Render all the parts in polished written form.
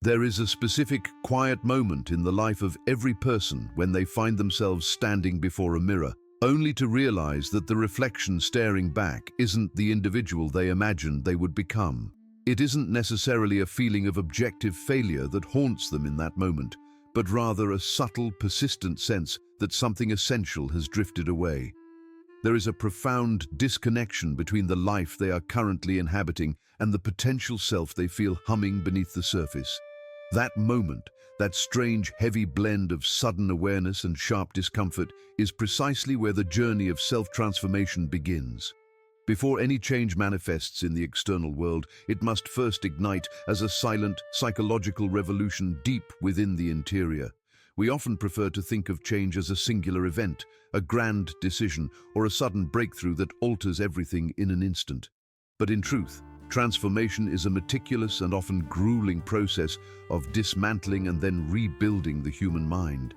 There is a specific, quiet moment in the life of every person when they find themselves standing before a mirror, only to realize that the reflection staring back isn't the individual they imagined they would become. It isn't necessarily a feeling of objective failure that haunts them in that moment, but rather a subtle, persistent sense that something essential has drifted away. There is a profound disconnection between the life they are currently inhabiting and the potential self they feel humming beneath the surface. That moment, that strange, heavy blend of sudden awareness and sharp discomfort, is precisely where the journey of self-transformation begins. Before any change manifests in the external world, it must first ignite as a silent, psychological revolution deep within the interior. We often prefer to think of change as a singular event, a grand decision, or a sudden breakthrough that alters everything in an instant. But in truth, transformation is a meticulous and often grueling process of dismantling and then rebuilding the human mind.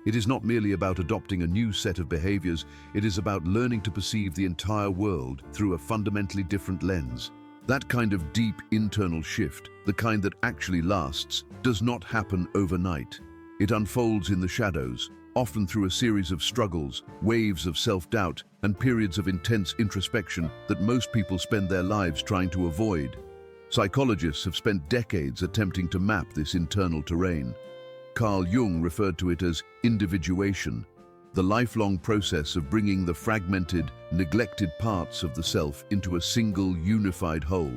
It is not merely about adopting a new set of behaviors, it is about learning to perceive the entire world through a fundamentally different lens. That kind of deep internal shift, the kind that actually lasts, does not happen overnight. It unfolds in the shadows, often through a series of struggles, waves of self-doubt, and periods of intense introspection that most people spend their lives trying to avoid. Psychologists have spent decades attempting to map this internal terrain. Carl Jung referred to it as individuation, the lifelong process of bringing the fragmented, neglected parts of the self into a single, unified whole.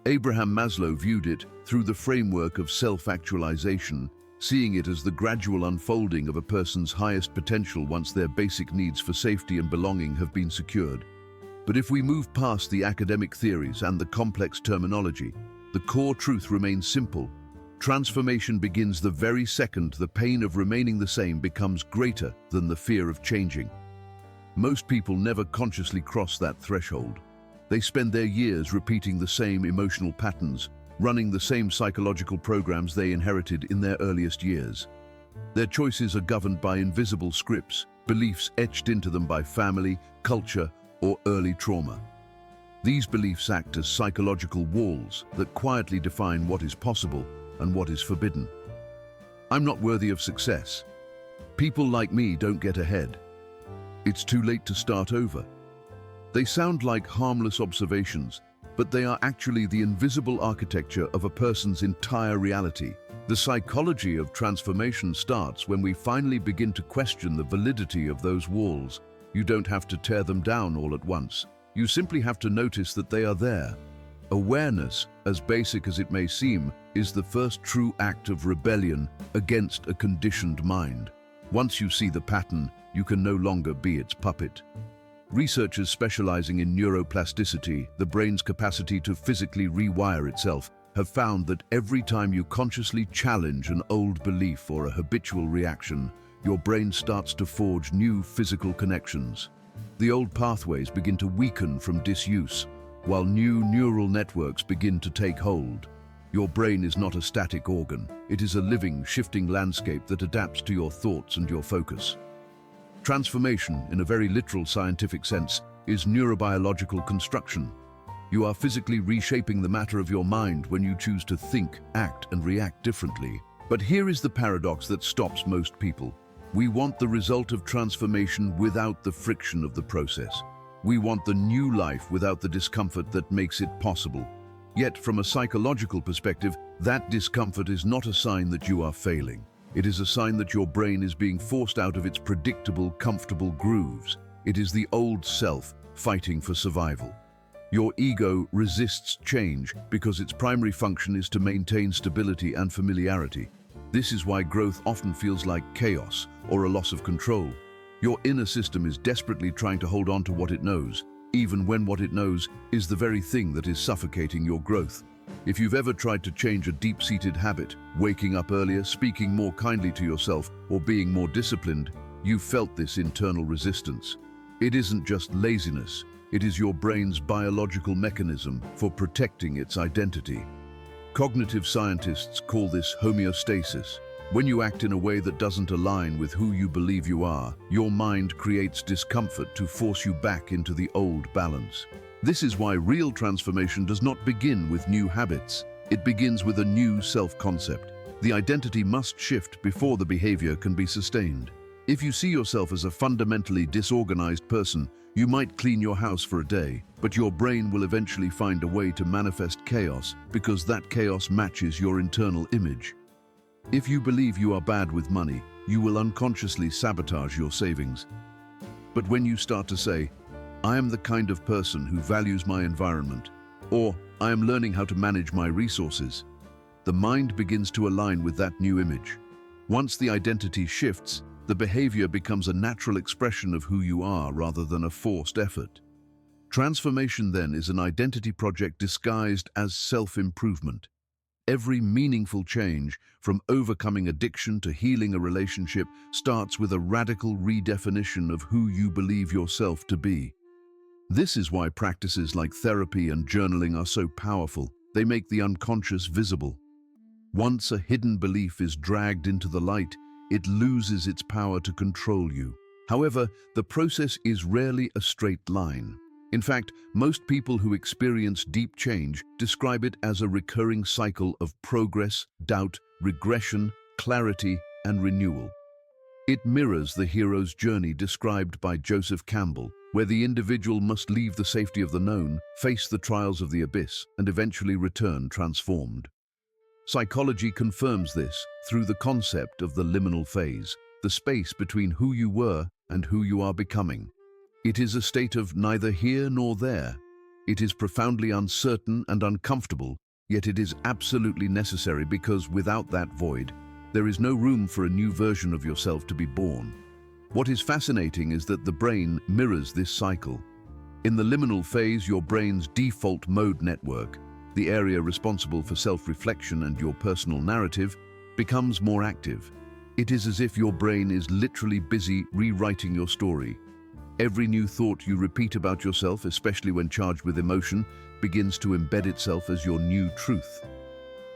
Abraham Maslow viewed it through the framework of self-actualization, seeing it as the gradual unfolding of a person's highest potential once their basic needs for safety and belonging have been secured. But if we move past the academic theories and the complex terminology, the core truth remains simple. Transformation begins the very second the pain of remaining the same becomes greater than the fear of changing. Most people never consciously cross that threshold. They spend their years repeating the same emotional patterns, running the same psychological programs they inherited in their earliest years. Their choices are governed by invisible scripts, beliefs etched into them by family, culture, or early trauma. These beliefs act as psychological walls that quietly define what is possible and what is forbidden. I'm not worthy of success. People like me don't get ahead. It's too late to start over. They sound like harmless observations, but they are actually the invisible architecture of a person's entire reality. The psychology of transformation starts when we finally begin to question the validity of those walls. You don't have to tear them down all at once. You simply have to notice that they are there. Awareness, as basic as it may seem, is the first true act of rebellion against a conditioned mind. Once you see the pattern, you can no longer be its puppet. Researchers specializing in neuroplasticity, the brain's capacity to physically rewire itself, have found that every time you consciously challenge an old belief or a habitual reaction, your brain starts to forge new physical connections. The old pathways begin to weaken from disuse, while new neural networks begin to take hold. Your brain is not a static organ. It is a living, shifting landscape that adapts to your thoughts and your focus. Transformation, in a very literal scientific sense, is neurobiological construction. You are physically reshaping the matter of your mind when you choose to think, act, and react differently. But here is the paradox that stops most people. We want the result of transformation without the friction of the process. We want the new life without the discomfort that makes it possible. Yet, from a psychological perspective, that discomfort is not a sign that you are failing. It is a sign that your brain is being forced out of its predictable, comfortable grooves. It is the old self fighting for survival. Your ego resists change because its primary function is to maintain stability and familiarity. This is why growth often feels like chaos or a loss of control. Your inner system is desperately trying to hold on to what it knows, even when what it knows is the very thing that is suffocating your growth. If you've ever tried to change a deep-seated habit, waking up earlier, speaking more kindly to yourself, or being more disciplined, you've felt this internal resistance. It isn't just laziness, it is your brain's biological mechanism for protecting its identity. Cognitive scientists call this homeostasis. When you act in a way that doesn't align with who you believe you are, your mind creates discomfort to force you back into the old balance. This is why real transformation does not begin with new habits. It begins with a new self-concept. The identity must shift before the behavior can be sustained. If you see yourself as a fundamentally disorganized person, you might clean your house for a day, but your brain will eventually find a way to manifest chaos because that chaos matches your internal image. If you believe you are bad with money, you will unconsciously sabotage your savings. But when you start to say, "I am the kind of person who values my environment," or "I am learning how to manage my resources," the mind begins to align with that new image. Once the identity shifts, the behavior becomes a natural expression of who you are rather than a forced effort. Transformation then is an identity project disguised as self-improvement. Every meaningful change, from overcoming addiction to healing a relationship, starts with a radical redefinition of who you believe yourself to be. This is why practices like therapy and journaling are so powerful. They make the unconscious visible. Once a hidden belief is dragged into the light, it loses its power to control you. However, the process is rarely a straight line. In fact, most people who experience deep change describe it as a recurring cycle of progress, doubt, regression, clarity, and renewal. It mirrors the hero's journey described by Joseph Campbell, where the individual must leave the safety of the known, face the trials of the abyss, and eventually return transformed. Psychology confirms this through the concept of the liminal phase, the space between who you were and who you are becoming. It is a state of neither here nor there. It is profoundly uncertain and uncomfortable, yet it is absolutely necessary because without that void, there is no room for a new version of yourself to be born. What is fascinating is that the brain mirrors this cycle. In the liminal phase, your brain's default mode network, the area responsible for self-reflection and your personal narrative, becomes more active. It is as if your brain is literally busy rewriting your story. Every new thought you repeat about yourself, especially when charged with emotion, begins to embed itself as your new truth.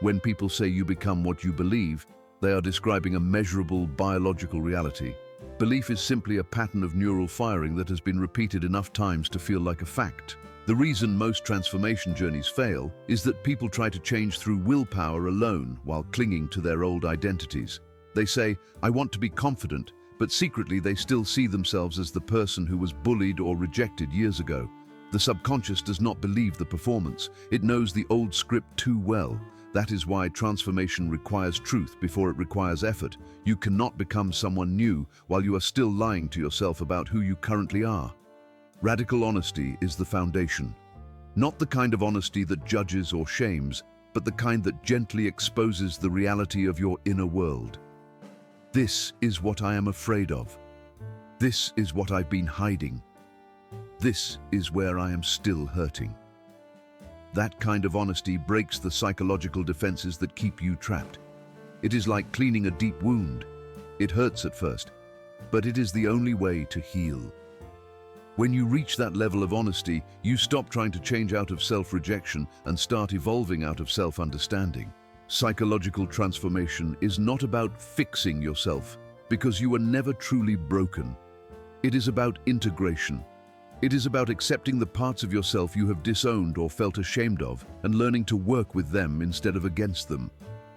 When people say you become what you believe, they are describing a measurable biological reality. Belief is simply a pattern of neural firing that has been repeated enough times to feel like a fact. The reason most transformation journeys fail is that people try to change through willpower alone while clinging to their old identities. They say, "I want to be confident," but secretly they still see themselves as the person who was bullied or rejected years ago. The subconscious does not believe the performance. It knows the old script too well. That is why transformation requires truth before it requires effort. You cannot become someone new while you are still lying to yourself about who you currently are. Radical honesty is the foundation. Not the kind of honesty that judges or shames, but the kind that gently exposes the reality of your inner world. This is what I am afraid of. This is what I've been hiding. This is where I am still hurting. That kind of honesty breaks the psychological defenses that keep you trapped. It is like cleaning a deep wound. It hurts at first, but it is the only way to heal. When you reach that level of honesty, you stop trying to change out of self-rejection and start evolving out of self-understanding. Psychological transformation is not about fixing yourself, because you were never truly broken. It is about integration. It is about accepting the parts of yourself you have disowned or felt ashamed of and learning to work with them instead of against them.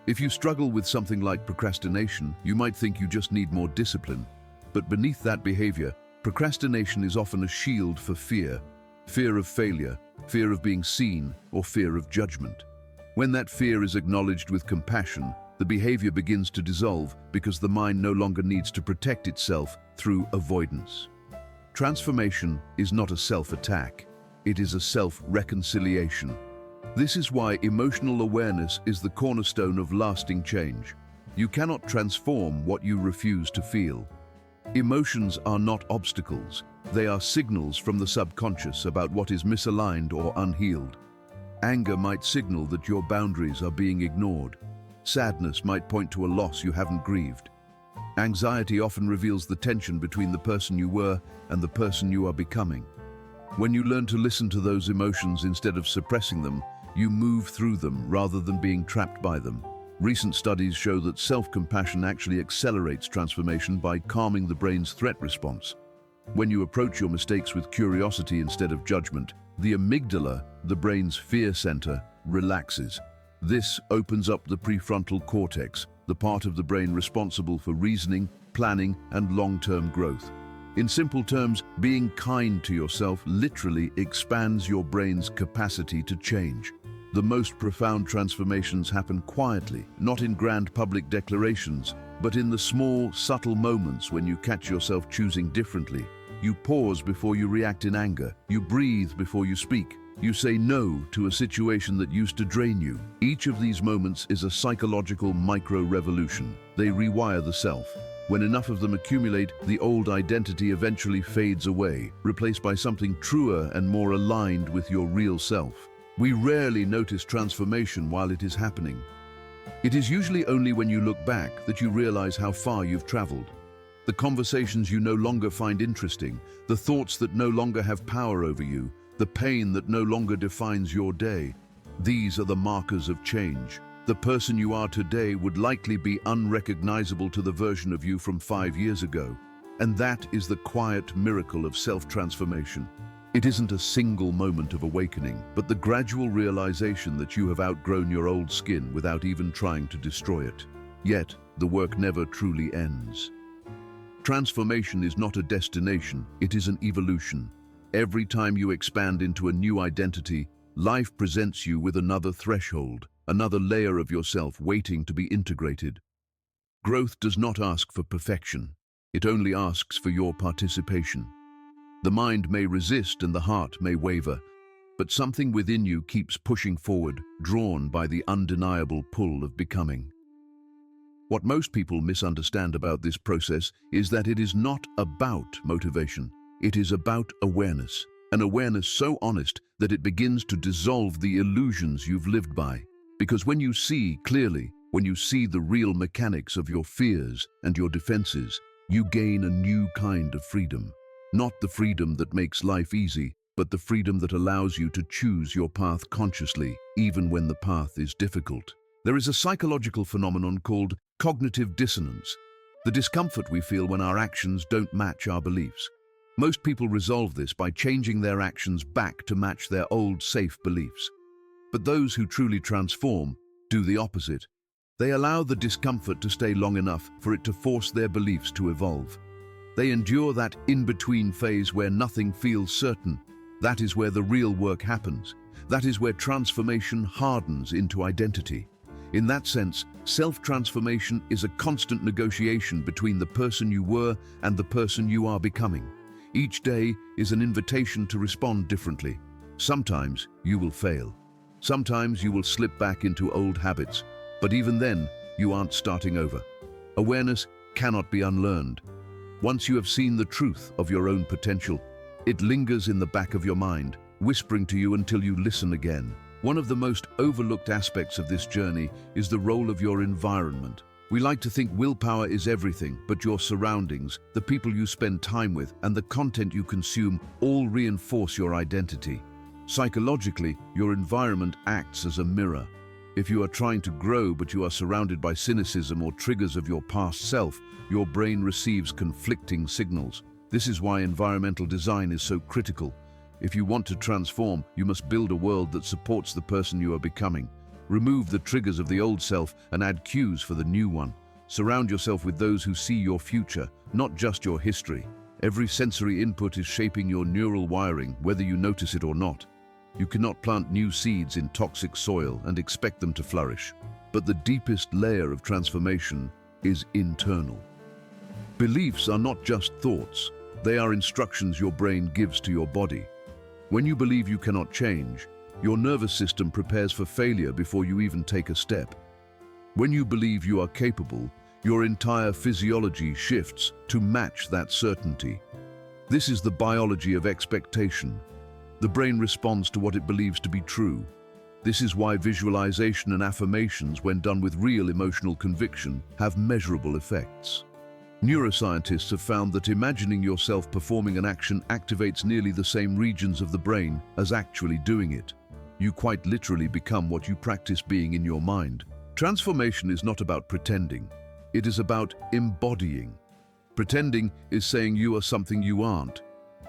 If you struggle with something like procrastination, you might think you just need more discipline. But beneath that behavior, procrastination is often a shield for fear. Fear of failure, fear of being seen, or fear of judgment. When that fear is acknowledged with compassion, the behavior begins to dissolve because the mind no longer needs to protect itself through avoidance. Transformation is not a self-attack, it is a self-reconciliation. This is why emotional awareness is the cornerstone of lasting change. You cannot transform what you refuse to feel. Emotions are not obstacles, they are signals from the subconscious about what is misaligned or unhealed. Anger might signal that your boundaries are being ignored. Sadness might point to a loss you haven't grieved. Anxiety often reveals the tension between the person you were and the person you are becoming. When you learn to listen to those emotions instead of suppressing them, you move through them rather than being trapped by them. Recent studies show that self-compassion actually accelerates transformation by calming the brain's threat response. When you approach your mistakes with curiosity instead of judgment, the amygdala, the brain's fear center, relaxes. This opens up the prefrontal cortex, the part of the brain responsible for reasoning, planning, and long-term growth. In simple terms, being kind to yourself literally expands your brain's capacity to change. The most profound transformations happen quietly, not in grand public declarations, but in the small, subtle moments when you catch yourself choosing differently. You pause before you react in anger. You breathe before you speak. You say no to a situation that used to drain you. Each of these moments is a psychological micro-revolution. They rewire the self. When enough of them accumulate, the old identity eventually fades away, replaced by something truer and more aligned with your real self. We rarely notice transformation while it is happening. It is usually only when you look back that you realize how far you've traveled. The conversations you no longer find interesting, the thoughts that no longer have power over you, the pain that no longer defines your day. These are the markers of change. The person you are today would likely be unrecognizable to the version of you from 5 years ago. And that is the quiet miracle of self-transformation. It isn't a single moment of awakening, but the gradual realization that you have outgrown your old skin without even trying to destroy it. Yet, the work never truly ends. Transformation is not a destination, it is an evolution. Every time you expand into a new identity, life presents you with another threshold, another layer of yourself waiting to be integrated. Growth does not ask for perfection. It only asks for your participation. The mind may resist and the heart may waver, but something within you keeps pushing forward, drawn by the undeniable pull of becoming. What most people misunderstand about this process is that it is not about motivation. It is about awareness, an awareness so honest that it begins to dissolve the illusions you've lived by. Because when you see clearly, when you see the real mechanics of your fears and your defenses, you gain a new kind of freedom. Not the freedom that makes life easy, but the freedom that allows you to choose your path consciously, even when the path is difficult. There is a psychological phenomenon called cognitive dissonance, the discomfort we feel when our actions don't match our beliefs. Most people resolve this by changing their actions back to match their old safe beliefs. But those who truly transform do the opposite. They allow the discomfort to stay long enough for it to force their beliefs to evolve. They endure that in-between phase where nothing feels certain. That is where the real work happens. That is where transformation hardens into identity. In that sense, self-transformation is a constant negotiation between the person you were and the person you are becoming. Each day is an invitation to respond differently. Sometimes you will fail. Sometimes you will slip back into old habits. But even then, you aren't starting over. Awareness cannot be unlearned. Once you have seen the truth of your own potential, it lingers in the back of your mind, whispering to you until you listen again. One of the most overlooked aspects of this journey is the role of your environment. We like to think willpower is everything, but your surroundings, the people you spend time with, and the content you consume all reinforce your identity. Psychologically, your environment acts as a mirror. If you are trying to grow but you are surrounded by cynicism or triggers of your past self, your brain receives conflicting signals. This is why environmental design is so critical. If you want to transform, you must build a world that supports the person you are becoming. Remove the triggers of the old self and add cues for the new one. Surround yourself with those who see your future, not just your history. Every sensory input is shaping your neural wiring, whether you notice it or not. You cannot plant new seeds in toxic soil and expect them to flourish. But the deepest layer of transformation is internal. Beliefs are not just thoughts. They are instructions your brain gives to your body. When you believe you cannot change, your nervous system prepares for failure before you even take a step. When you believe you are capable, your entire physiology shifts to match that certainty. This is the biology of expectation. The brain responds to what it believes to be true. This is why visualization and affirmations, when done with real emotional conviction, have measurable effects. Neuroscientists have found that imagining yourself performing an action activates nearly the same regions of the brain as actually doing it. You quite literally become what you practice being in your mind. Transformation is not about pretending. It is about embodying. Pretending is saying you are something you aren't.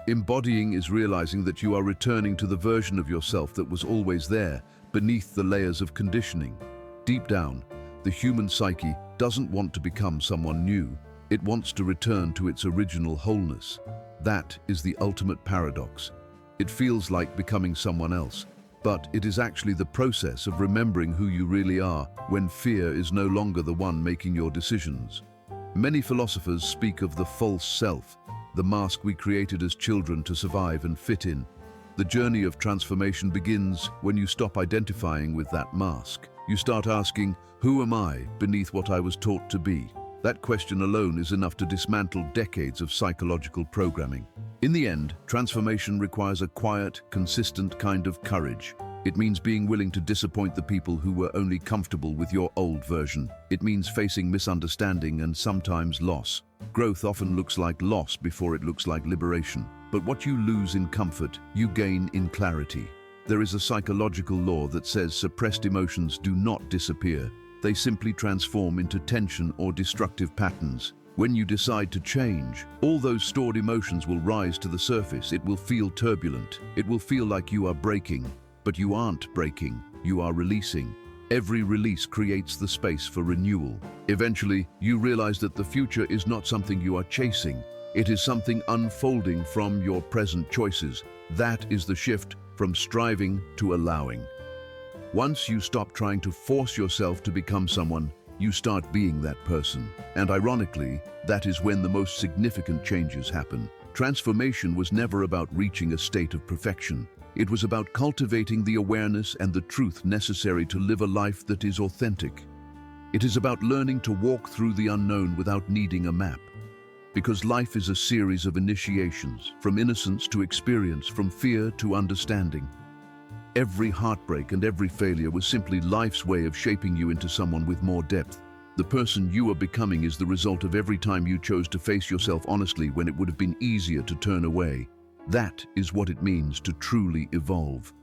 Embodying is realizing that you are returning to the version of yourself that was always there, beneath the layers of conditioning. Deep down, the human psyche doesn't want to become someone new. It wants to return to its original wholeness. That is the ultimate paradox. It feels like becoming someone else, but it is actually the process of remembering who you really are when fear is no longer the one making your decisions. Many philosophers speak of the false self, the mask we created as children to survive and fit in. The journey of transformation begins when you stop identifying with that mask. You start asking, who am I beneath what I was taught to be? That question alone is enough to dismantle decades of psychological programming. In the end, transformation requires a quiet, consistent kind of courage. It means being willing to disappoint the people who were only comfortable with your old version. It means facing misunderstanding and sometimes loss. Growth often looks like loss before it looks like liberation. But what you lose in comfort, you gain in clarity. There is a psychological law that says suppressed emotions do not disappear. They simply transform into tension or destructive patterns. When you decide to change, all those stored emotions will rise to the surface. It will feel turbulent. It will feel like you are breaking. But you aren't breaking, you are releasing. Every release creates the space for renewal. Eventually, you realize that the future is not something you are chasing. It is something unfolding from your present choices. That is the shift from striving to allowing. Once you stop trying to force yourself to become someone, you start being that person. And ironically, that is when the most significant changes happen. Transformation was never about reaching a state of perfection. It was about cultivating the awareness and the truth necessary to live a life that is authentic. It is about learning to walk through the unknown without needing a map. Because life is a series of initiations, from innocence to experience, from fear to understanding. Every heartbreak and every failure was simply life's way of shaping you into someone with more depth. The person you are becoming is the result of every time you chose to face yourself honestly when it would have been easier to turn away. That is what it means to truly evolve.